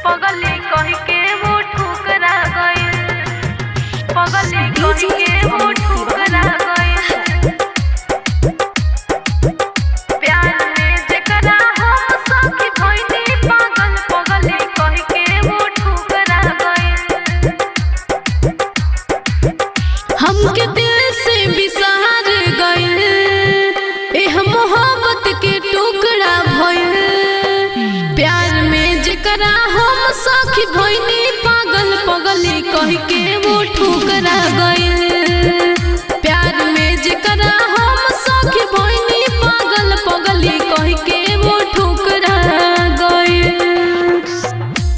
पगली कह के वो ठुकरा गइल, पगली कह के वो ठुकरा गइल। प्यार में जेकरा हम सखी भइनी पागल, पगली कह के वो ठुकरा गइल। हमके दिल से बिसार गइल, एह मोहब्बत के टुकड़ा भइल। प्यार में जेकरा हम सखी भइनी पागल, पगली कह के वो ठुकरा गइल। प्यार में जेकरा हम सखी भइनी पागल, पगली कह के वो ठुकरा गइल।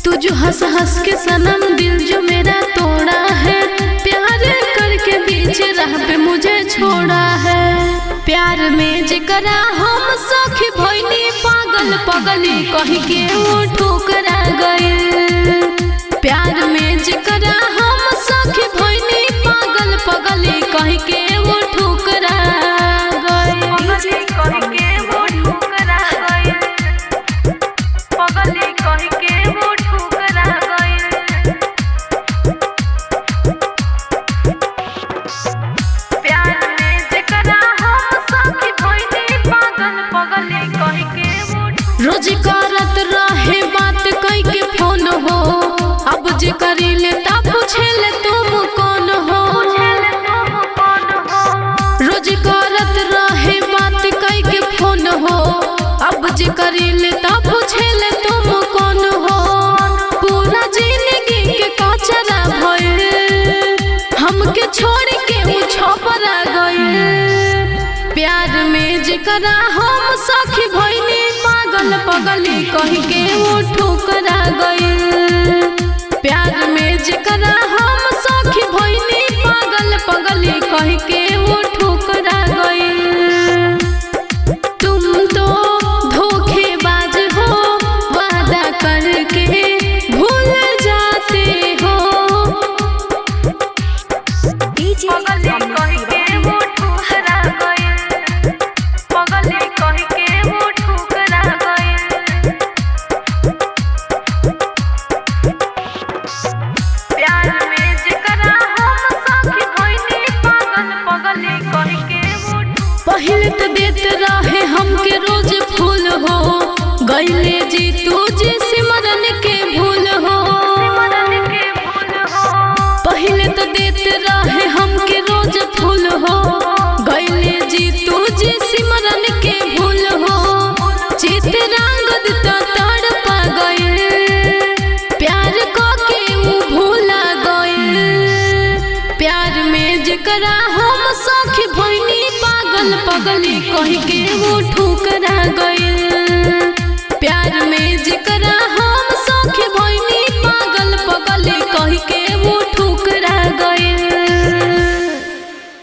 तू जो हंस हंस के सनम दिल जो मेरा तोड़ा है, प्यार करके बीच राह पे मुझे छोड़ा है। प्यार में जेकरा हम सखी भइनी पागल, पगली कह के वो ठुकरा गइल। प्यार में जेकरा हम सखी भइनी पागल, पगली कह के वो ठुकरा गइल। पगली कह के वो ठुकरा गइल, पगली कह के वो ठुकरा गइल। प्यार में जेकरा हम सखी भइनी पागल, पगली कह के वो रोज करत रहे बात कई के फोन हो, अब जे करीले ता पूछेले तुम कौन हो। रोज करत रहे बात कई के फोन हो, अब जे करीले ता पूछेले तुम कौन हो। पूरा जिंदगी के कचरा भइल, हमके छोड़ के वो छपरा गइल। प्यार में जेकरा हम सखी भइनी पागल, पगली कह के वो ठुकरा गइल। प्यार में जेकरा हम सखी भइनी पागल, पगली कह के वो ठुकरा गइल। तुम तो धोखेबाज हो, वादा करके भूल जाते हो। पगली कह के वो ठुकरा गइल, पगली कह के वो ठुकरा गइल। प्यार में जेकरा हम सखी भइनी पागल, पगली कह के वो पहले तो देते रहे हमके रोज फूल हो, गइले जी तुझे सिमरन के भूल हो। सिमरन के भूल हो, पहले तो देते रहे हमके रोज फूल हो, गइले जी तुझे सिमरन के भूल हो। चित रंग तो तड़पा गइल, प्यार को के वो भूला गइल। प्यार में जेकरा हम सखी भइनी पागल, पगली कह के वो ठुकरा गइल। प्यार में जेकरा